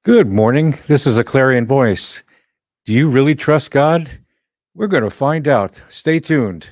Good morning. This is a Clarion Voice. Do you really trust God? We're going to find out. Stay tuned.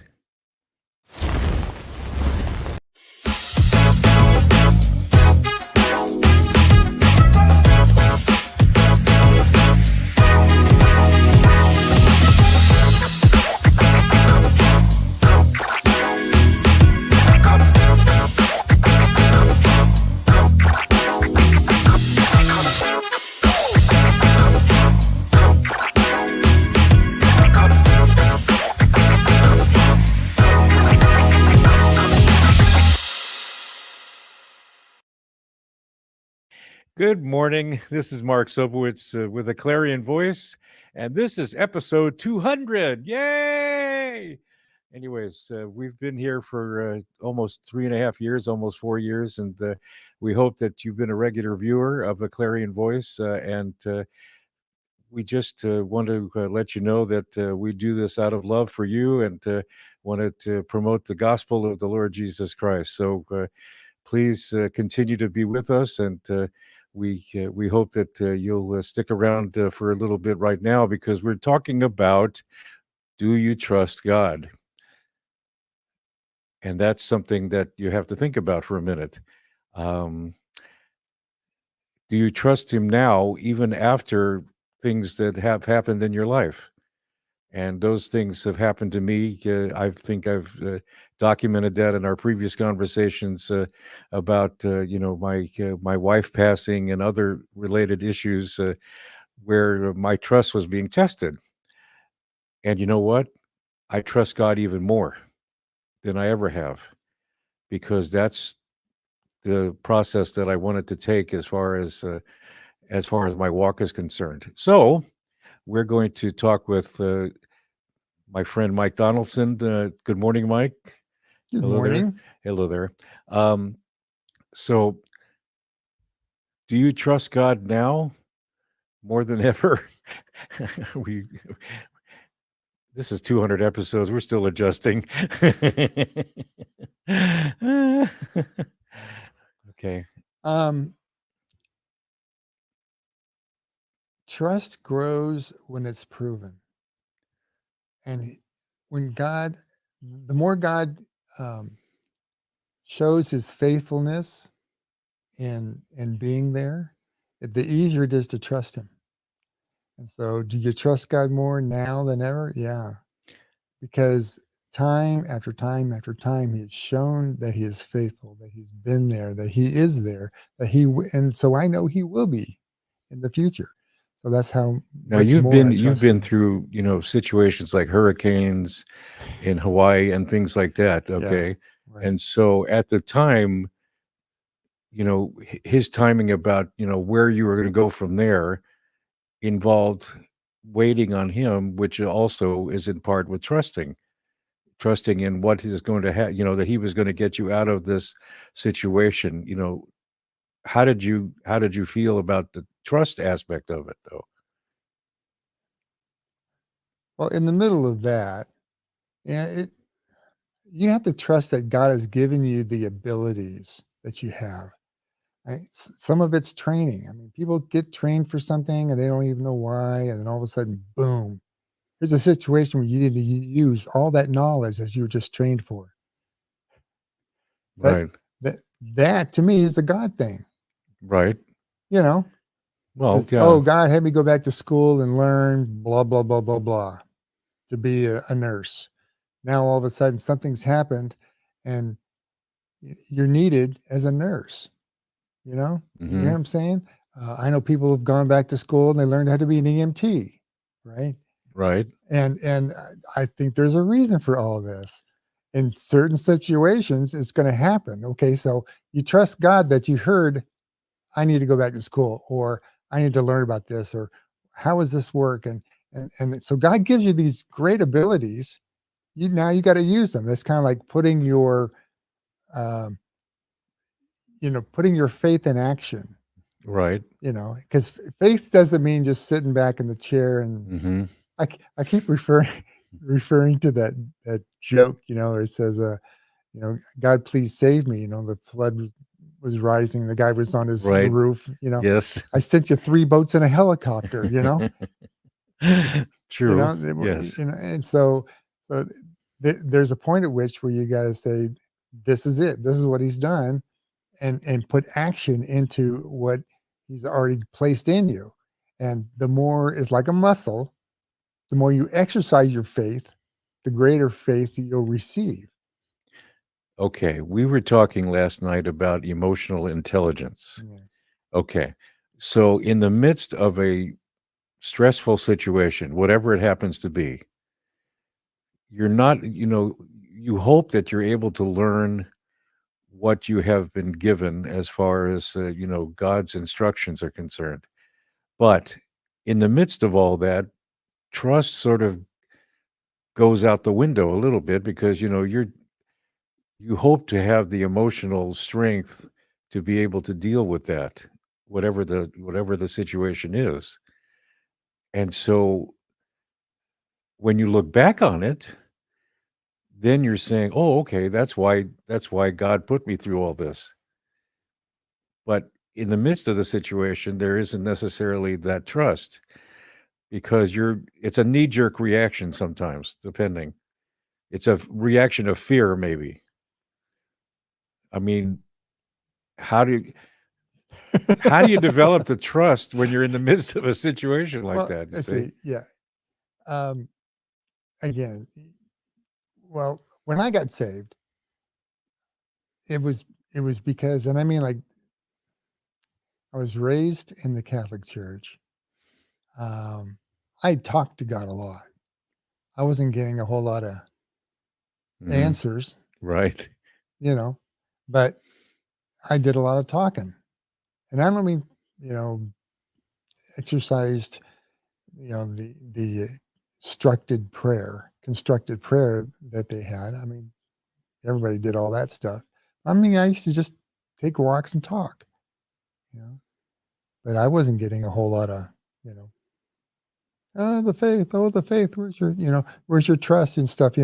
Good morning. This is Mark Sobowitz with a Clarion Voice, and this is episode 200. Yay! Anyways, we've been here for almost 3.5 years, almost 4 years, and we hope that you've been a regular viewer of a Clarion Voice. And we just want to let you know that we do this out of love for you and wanted to promote the gospel of the Lord Jesus Christ. So please continue to be with us, and we hope that you'll stick around for a little bit right now, because we're talking about, do you trust God? And that's something that you have to think about for a minute. Um, do you trust him now, even after things that have happened in your life? And those things have happened to me. I think I've documented that in our previous conversations about my wife passing and other related issues where my trust was being tested. And you know what? I trust God even more than I ever have, because that's the process that I wanted to take as far as my walk is concerned. So we're going to talk with my friend Mike Donaldson. Good morning, Mike. Good Hello there. morning. Hello there. So, do you trust God now more than ever? we This is 200 episodes. We're still adjusting. Okay. Trust grows when it's proven. And when the more God shows his faithfulness in being there, the easier it is to trust him. And so, do you trust God more now than ever? Yeah. Because time after time after time, he has shown that he is faithful, that he's been there, that he is there, and so I know he will be in the future. So that's how Now much more I you've trust been him. through, situations like hurricanes in Hawaii and things like that, Yeah, okay? right. And so at the time, his timing about, where you were going to go from there involved waiting on him, which also is in part with trusting in what is going to happen, that he was going to get you out of this situation. How did you feel about the trust aspect of it, though? Well, in the middle of that, yeah, you have to trust that God has given you the abilities that you have. Right? Some of it's training. I mean, people get trained for something and they don't even know why, and then all of a sudden, boom, here's a situation where you need to use all that knowledge as you were just trained for. That Right. that to me is a God thing. Right. You know, Well, says, yeah. "Oh, God had me go back to school and learn blah blah blah blah blah to be a nurse." Now all of a sudden something's happened, and you're needed as a nurse. You hear Hmm. what I'm saying? I know people have gone back to school and they learned how to be an EMT, right? Right. And I think there's a reason for all of this. In certain situations, it's going to happen. Okay, so you trust God that you heard, I need to go back to school, or I need to learn about this, or how does this work? And so God gives you these great abilities. You got to use them. That's kind of like um, putting your faith in action. Right. Because faith doesn't mean just sitting back in the chair. And Hmm. I keep referring to that joke, where it says, God, please save me. The flood was was rising. The guy was on his Right. roof. Yes. I sent you 3 boats and a helicopter. True. They were, Yes. and so there's a point at which where you got to say, this is it. This is what he's done, and put action into what he's already placed in you. And the more is like a muscle. The more you exercise your faith, the greater faith that you'll receive. Okay. We were talking last night about emotional intelligence. Yes. Okay. So, in the midst of a stressful situation, whatever it happens to be, you're not, you hope that you're able to learn what you have been given as far as, God's instructions are concerned. But in the midst of all that, trust sort of goes out the window a little bit because, you hope to have the emotional strength to be able to deal with that, whatever the situation is. And so when you look back on it, then you're saying, "Oh, okay, that's why God put me through all this." But in the midst of the situation, there isn't necessarily that trust because it's a knee-jerk reaction sometimes, depending. It's a reaction of fear, maybe. I mean, how do you how do you develop the trust when you're in the midst of a situation like Well, that, you let's see? see. Yeah. Um, Again, well, when I got saved, it was it was because, and I mean, like, I was raised in the Catholic Church. I talked to God a lot. I wasn't getting a whole lot of Mhm. answers, Right. you know, but I did a lot of talking, and I don't mean, you know, exercised, the constructed prayer that they had. I mean, everybody did all that stuff. I mean, I used to just take walks and talk, you know, but I wasn't getting a whole lot of, you know, the faith, where's your trust and stuff,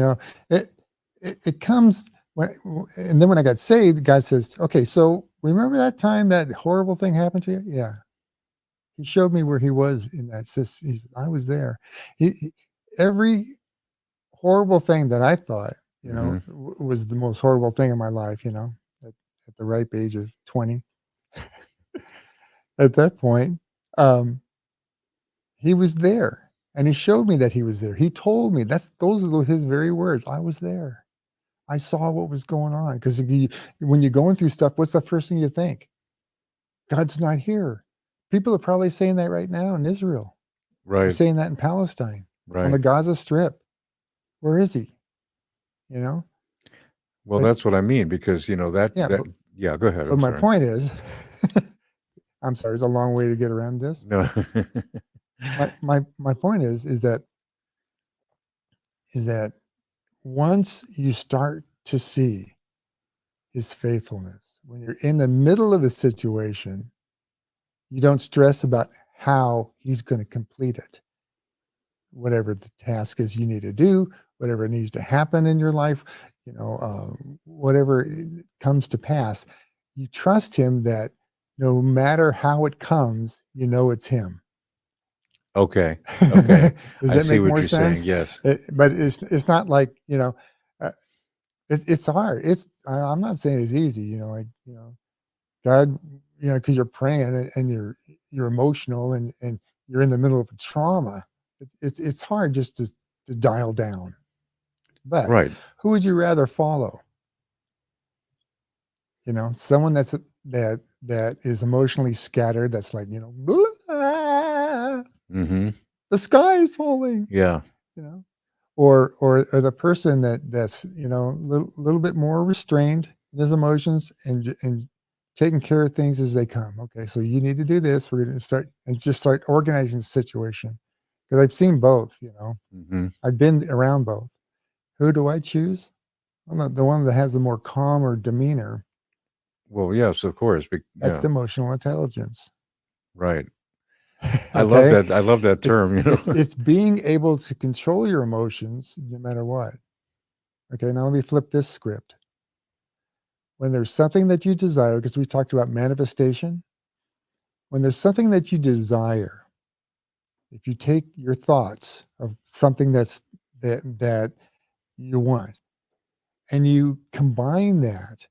it comes when, and then when I got saved, God says, okay, so remember that time that horrible thing happened to you? Yeah. He showed me where he was in that. He said, I was there. Every horrible thing that I thought, Mhm. was the most horrible thing in my life, at, at the ripe age of 20. At that point, um, he was there, and he showed me that he was there. He told me those are his very words. I was there. I saw what was going on because when you're going through stuff, what's the first thing you think? God's not here. People are probably saying that right now in Israel. They're Right. saying that in Palestine, on the Right. Gaza Strip. Where is he? You know, Well, but that's what I mean because, that yeah, that yeah, go ahead, but I'm my sorry. point is, I'm sorry, it's a long way to get around this. No. My point is that once you start to see his faithfulness, when you're in the middle of a situation, you don't stress about how he's going to complete it. Whatever the task is you need to do, whatever needs to happen in your life, whatever comes to pass, you trust him that no matter how it comes, it's him. Okay. Okay. Does I that see make what more you're saying, sense? yes. But it's not like, uh, it's hard. I'm not saying it's easy, God, because you're praying, and you're emotional, and you're in the middle of a trauma. It's hard just to dial down. But Right. who would you rather follow? Someone that is emotionally scattered. That's like, "Blah, Mhm. the sky is falling," Yeah. you know, or the person that's little bit more restrained in his emotions, and taking care of things as they come. Okay, so you need to do this. We're going to start organizing the situation, because I've seen both. Mhm. I've been around both. Who do I choose? I'm not the one that has the more calmer demeanor. Well, yes, of course, That's yeah, the emotional intelligence. right. Okay, I love that it's term, it's it's being able to control your emotions no matter what. Okay, now let me flip this script. when there's something that you desire, because we talked about manifestation, when there's something that you desire, if you take your thoughts of something that you want and you combine that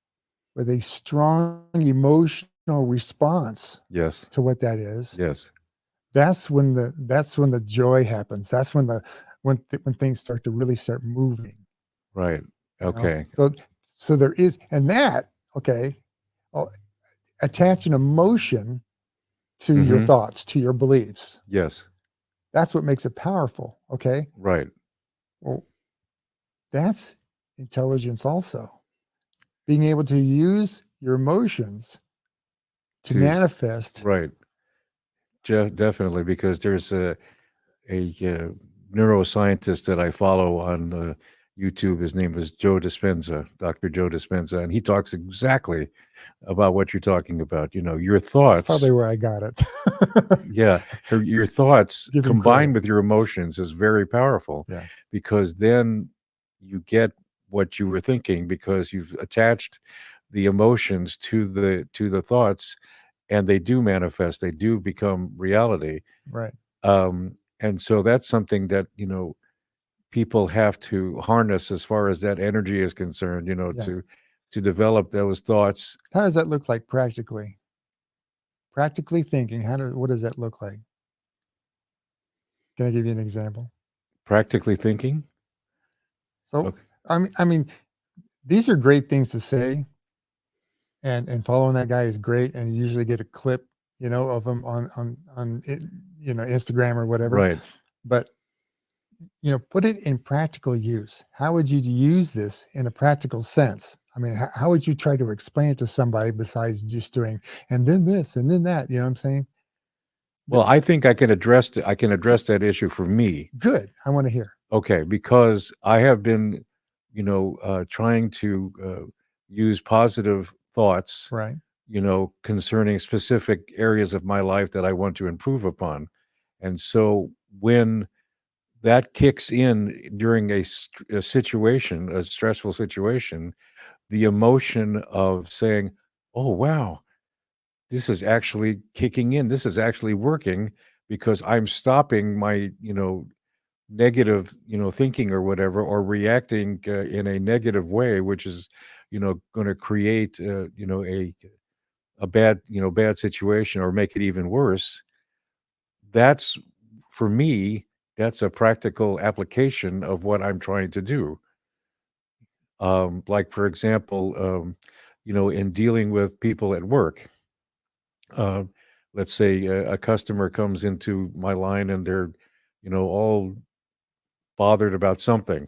with a strong emotional response Yes. to what that is, Yes. that's when the joy happens. That's when things start moving, Right. you know? Okay. So there is, and that, okay, oh, attach an emotion to your Mm-hmm. thoughts, to your beliefs. Yes. That's what makes it powerful, okay? Right. Well, that's intelligence also. Being able to use your emotions to To manifest. right. Definitely, because there's a neuroscientist that I follow on YouTube. His name is Joe Dispenza, Dr. Joe Dispenza, and he talks exactly about what you're talking about. Your That's probably thoughts, where I got it. yeah, your thoughts Give him combined credit. with your emotions is very powerful Yeah, because then you get what you were thinking because you've attached the emotions to the thoughts, and they do manifest, they do become reality. right. And so that's something that, people have to harness as far as that energy is concerned, Yeah. to develop those thoughts. How does that look like practically? Practically thinking, what does that look like? Can I give you an example? Practically thinking. So, Okay. I mean, these are great things to say, and following that guy is great, and you usually get a clip, of him on it, Instagram or whatever. Right. But put it in practical use. How would you use this in a practical sense? I mean, how would you try to explain it to somebody besides just doing and then this and then that? You know what I'm saying? Well, I think I can address that issue for me. Good. I want to hear. Okay, because I have been, trying to use positive thoughts, Right. concerning specific areas of my life that I want to improve upon. And so when that kicks in during a situation, a stressful situation, the emotion of saying, "Oh, wow, this is actually kicking in. This is actually working because I'm stopping my, negative, thinking or whatever, or reacting in a negative way, which is, going to create, a bad situation or make it even worse." That's for me, that's a practical application of what I'm trying to do. Like for example, in dealing with people at work, uh, let's say a customer comes into my line and they're, all bothered about something,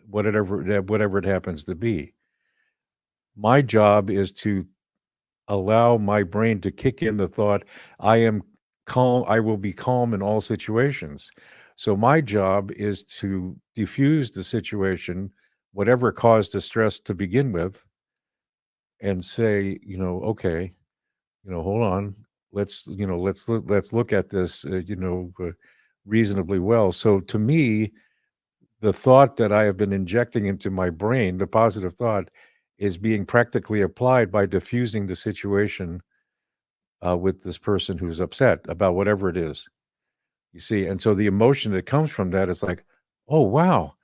whatever it happens to be. My job is to allow my brain to kick in the thought, I am calm, I will be calm in all situations. So my job is to diffuse the situation, whatever caused the stress to begin with, and say, okay, hold on, let's look at this, reasonably well. So to me, the thought that I have been injecting into my brain, the positive thought, is being practically applied by diffusing the situation with this person who's upset about whatever it is. You see, and so the emotion that comes from that is like, "Oh, wow,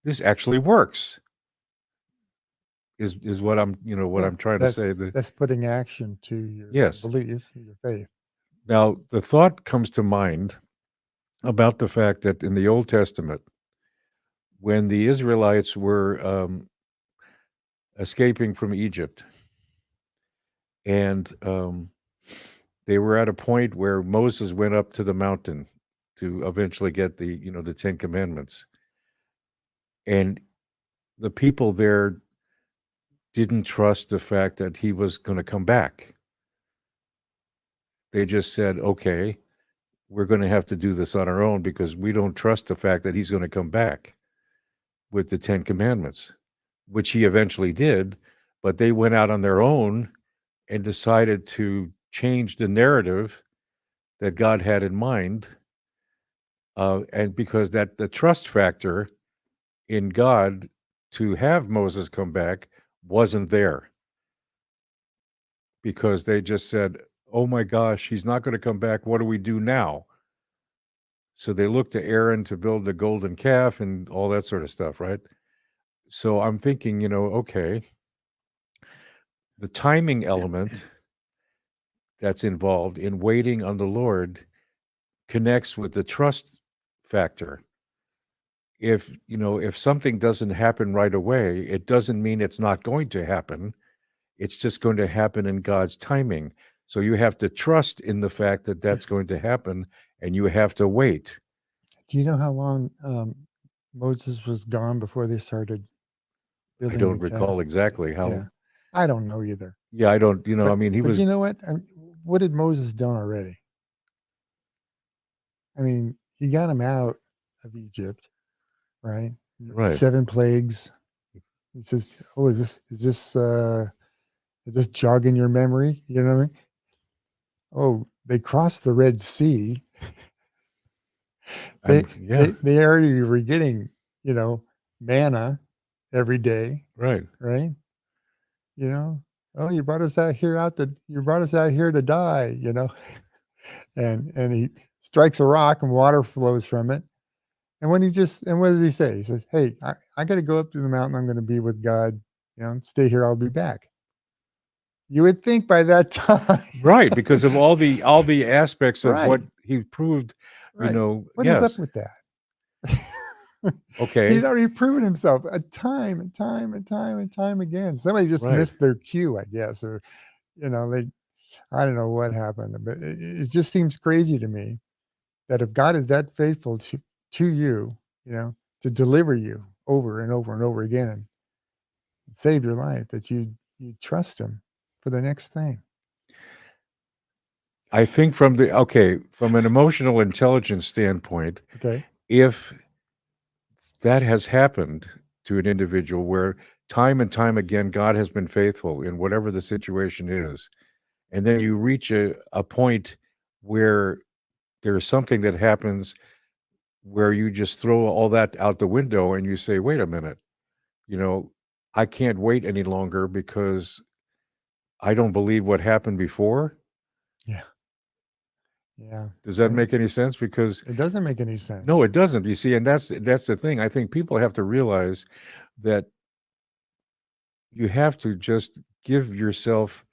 this actually works." Is what Yeah. I'm trying to say. That's putting action to your Yes. belief, your faith. Now, the thought comes to mind about the fact that in the Old Testament, when the Israelites were escaping from Egypt, and they were at a point where Moses went up to the mountain to eventually get the 10 commandments, and the people there didn't trust the fact that he was going to come back. They just said, okay, we're going to have to do this on our own because we don't trust the fact that he's going to come back with the 10 commandments, which he eventually did. But they went out on their own and decided to change the narrative that God had in mind. And because that the trust factor in God to have Moses come back wasn't there. because they just said, "Oh my gosh, he's not going to come back. What do we do now?" So they looked to Aaron to build the golden calf and all that sort of stuff, right? So I'm thinking, okay, the timing element that's involved in waiting on the Lord connects with the trust factor. If something doesn't happen right away, it doesn't mean it's not going to happen. It's just going to happen in God's timing. So you have to trust in the fact that that's going to happen, and you have to wait. Do you know how long Moses was gone before they started I building the don't calf? recall exactly Yeah, how. I don't know either. Yeah, I don't. I But mean, he but was you know what? What had Moses done already? I mean, he got him out of Egypt, right? right. 7 plagues. He says, "Oh, is this jogging your memory?" You know what I mean? Oh, they crossed the Red Sea. They Yeah, they already were getting, manna every day, right. right? You know, "Oh, you brought us out here to die," and he strikes a rock and water flows from it. And what does he say? He says, "Hey, I got to go up to the mountain. I'm going to be with God. Stay here. I'll be back." You would think by that time, Right, because of all the aspects of right, what he proved, right. What is up yes. with that? Okay, He'd already proven himself a time and time and time and time again. Somebody just right. missed their cue, I guess, or they. I don't know what happened, but it just seems crazy to me that if God is that faithful to you, to deliver you over and over and over again and save your life, that you trust Him for the next thing. I think from an emotional intelligence standpoint, Okay. if that has happened to an individual where time and time again God has been faithful in whatever the situation is, and then you reach a point where there's something that happens where you just throw all that out the window and you say, wait a minute, you know, I can't wait any longer because I don't believe what happened before. Yeah. Yeah. Does that make any sense? Because It doesn't make any no, sense. it doesn't. You see, and that's the thing. I think people have to realize that you have to just give yourself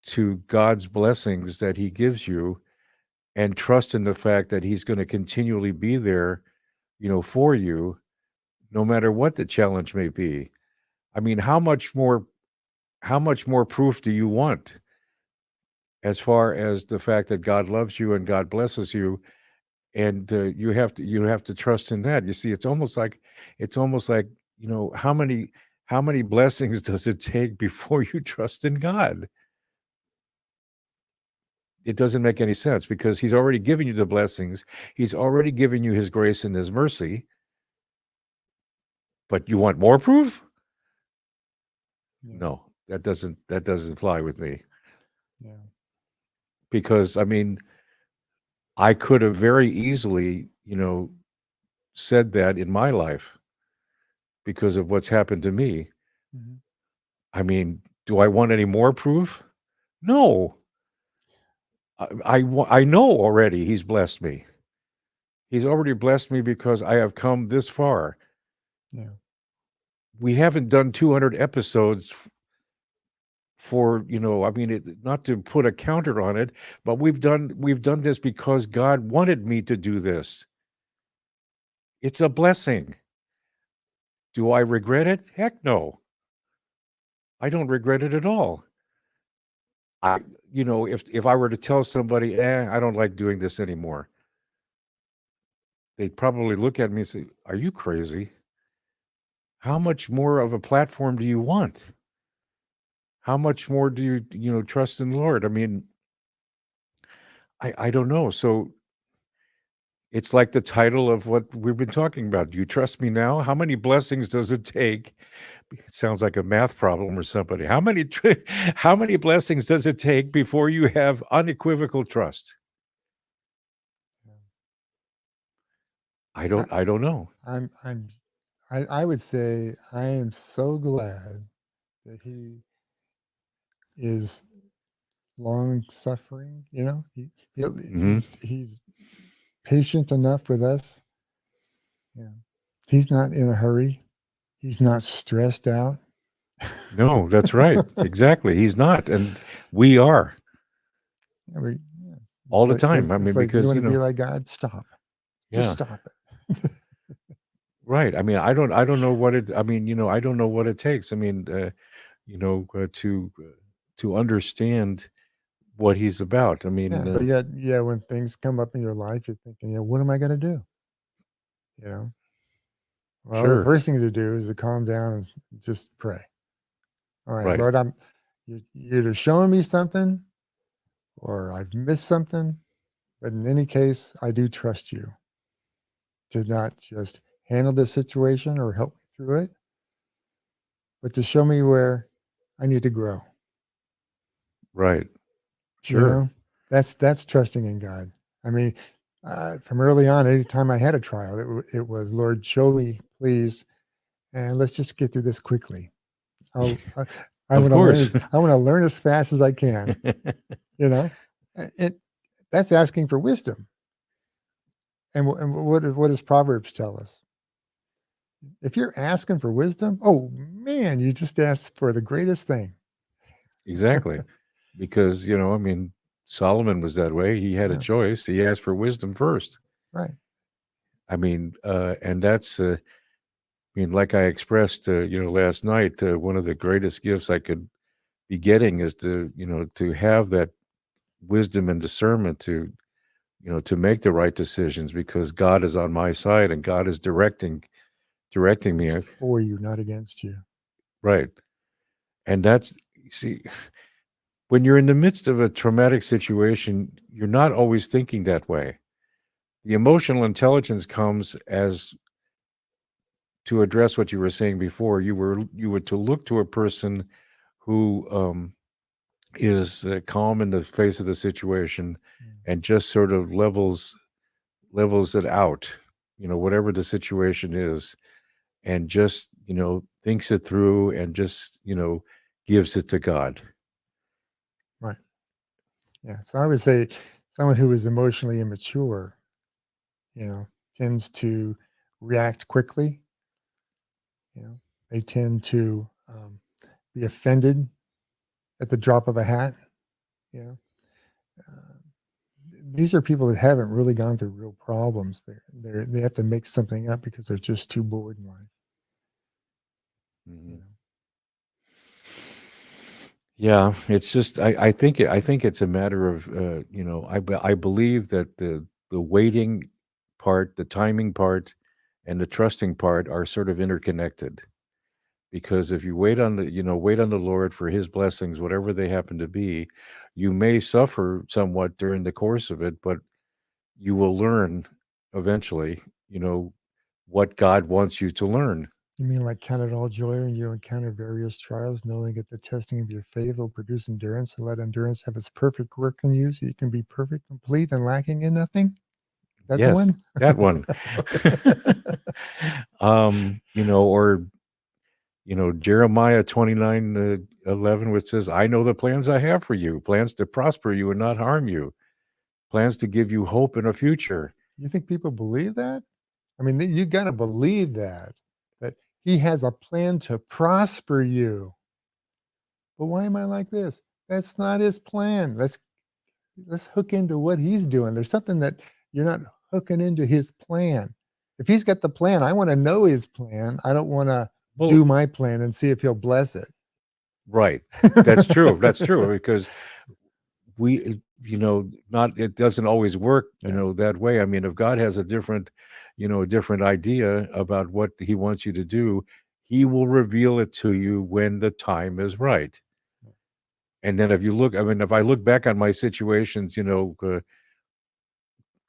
to God's blessings that He gives you and trust in the fact that He's going to continually be there, for you, no matter what the challenge may be. I mean, how much more proof do you want as far as the fact that God loves you and God blesses you, and you have to trust in that. You see, it's almost like how many blessings does it take before you trust in God? It doesn't make any sense because He's already given you the blessings. He's already given you His grace and His mercy, but you want more proof? Yeah. No, that doesn't fly with me Yeah. because I mean, I could have very easily, said that in my life because of what's happened to me. Mhm. I mean, do I want any more proof? No. I know already He's blessed me. He's already blessed me because I have come this far. Yeah. We haven't done 200 episodes for, I mean, not to put a counter on it, but we've done this because God wanted me to do this. It's a blessing. Do I regret it? Heck no. I don't regret it at all. I if I were to tell somebody, I don't like doing this anymore, they'd probably look at me and say, "Are you crazy? How much more of a platform do you want? How much more do you trust in the Lord?" I mean, I don't know. So it's like the title of what we've been talking about. Do you trust me now? How many blessings does it take? It sounds like a math problem or somebody. How many blessings does it take before you have unequivocal trust? I, I don't know. I'm I would say I am so glad that He is long suffering. Hmm. He's patient enough with us. Yeah, he's not in a hurry. He's not stressed out. No, that's right. Exactly. He's not, and we are I mean, yeah, all the time. I it's mean, like you because want to be like God. Stop. Just yeah, stop it. right. I mean, I don't know what it. I mean, I don't know what it takes. I mean, you know, uh, to uh, to understand what he's about. I Yeah, mean, but yet, yeah, when things come up in your life, you're thinking, yeah, what am I going to do? You know, well, the sure, first thing to do is to calm down and just pray. All right, right, Lord, you're either showing me something or I've missed something. But in any case, I do trust you to not just handle the situation or help me through it, but to show me where I need to grow. right, You sure, know, that's trusting in God. I mean, from early on, anytime I had a trial, it was, Lord, show me, please, and let's just get through this quickly. I'll, I, I of want to learn course. as I want to learn as fast as I can. You know, it that's asking for wisdom. And what does Proverbs tell us? If you're asking for wisdom, oh man, you just asked for the greatest thing. Exactly, because I mean, Solomon was that way. He had a Yeah, choice. He asked for wisdom first. right. I mean, and that's I mean, like I expressed, last night, one of the greatest gifts I could be getting is to have that wisdom and discernment to make the right decisions because God is on my side and God is directing me. It's for you, not against you. Right. And that's, see, when you're in the midst of a traumatic situation, you're not always thinking that way. The emotional intelligence comes as to address what you were saying before. You were to look to a person who is calm in the face of the situation Mm. and just sort of levels it out, whatever the situation is, and just thinks it through and just gives it to God. Right. Yeah. So I would say someone who is emotionally immature, tends to react quickly. They tend to be offended at the drop of a hat. You know, uh, these are people that haven't really gone through real problems. They have to make something up because they're just too bored in life. You Mhm. know, Yeah, it's just I think it's a matter of I believe that the waiting part, the timing part, and the trusting part are sort of interconnected. Because if you wait on the Lord for his blessings, whatever they happen to be, you may suffer somewhat during the course of it, but you will learn eventually, what God wants you to learn. you mean like count it all joy when you encounter various trials, knowing that the testing of your faith will produce endurance, and let endurance have its perfect work in you, so you can be perfect, complete, and lacking in nothing. Is that the Yes, one? that one. Or Jeremiah 29, 11, which says, I know the plans I have for you, plans to prosper you and not harm you, plans to give you hope and a future. You think people believe that? I mean, you got to believe that he has a plan to prosper you. But why am I like this? That's not his plan. Let's hook into what he's doing. There's something that you're not hooking into his plan. If he's got the plan, I want to know his plan. I don't want to Well, do my plan and see if he'll bless it. right. That's true. That's true because not it doesn't always work, Yeah. that way. I mean, if God has a different idea about what he wants you to do, he will reveal it to you when the time is right. And then if I look back on my situations,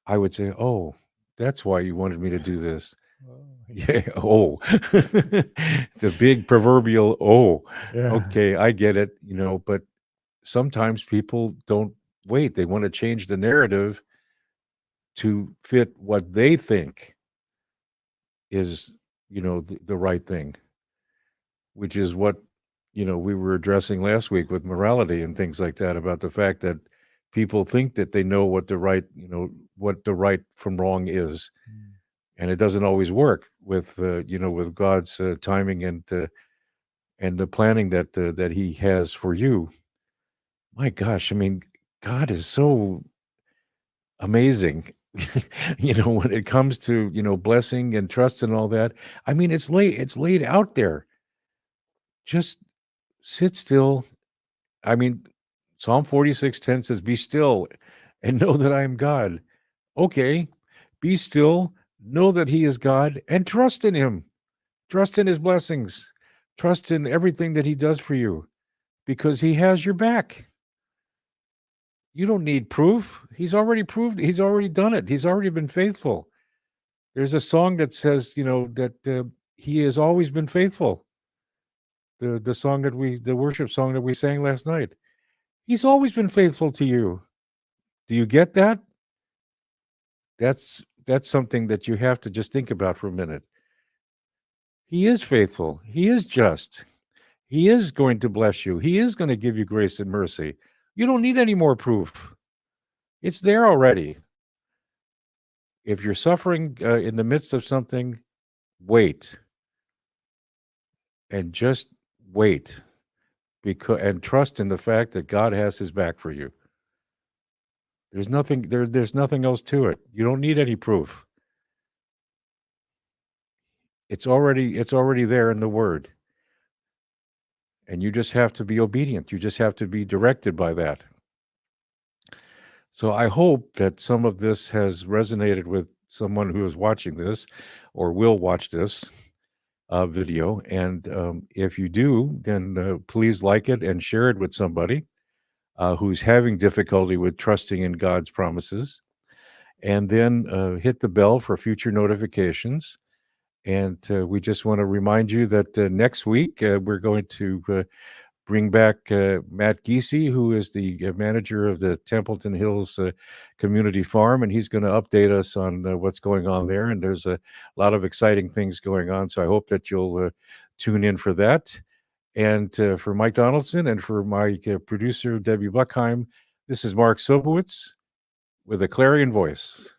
I would say, "Oh, that's why you wanted me to do this." Oh, Yeah. Oh, the big proverbial, oh, yeah. okay, I get it, but sometimes people don't wait. They want to change the narrative to fit what they think is, the right thing, which is what, we were addressing last week with morality and things like that, about the fact that people think that they know what the right, what the right from wrong is, and it doesn't always work with, with God's timing and the planning that He has for you. My gosh, I mean, God is so amazing. When it comes to blessing and trust and all that. I mean, it's laid out there. Just sit still. I mean, Psalm 46:10 says, "Be still and know that I am God." Okay, be still, know that He is God, and trust in Him. Trust in His blessings. Trust in everything that He does for you, because He has your back. You don't need proof. He's already proved. He's already done it. He's already been faithful. There's a song that says, that He has always been faithful. The worship song that we sang last night. He's always been faithful to you. Do you get that? That's something that you have to just think about for a minute. He is faithful. He is just. He is going to bless you. He is going to give you grace and mercy. You don't need any more proof. It's there already. If you're suffering in the midst of something, wait. And just wait. And trust in the fact that God has His back for you. There's nothing else to it. You don't need any proof. It's already there in the Word. And you just have to be obedient. You just have to be directed by that. So I hope that some of this has resonated with someone who is watching this or will watch this video. And if you do, then please like it and share it with somebody who's having difficulty with trusting in God's promises. And then hit the bell for future notifications. And we just want to remind you that next week we're going to bring back Matt Giese, who is the manager of the Templeton Hills Community Farm, and he's going to update us on what's going on there. And there's a lot of exciting things going on, so I hope that you'll tune in for that. And for Mike Donaldson and for my producer, Debbie Buckheim, this is Mark Sobowitz with a Clarion Voice.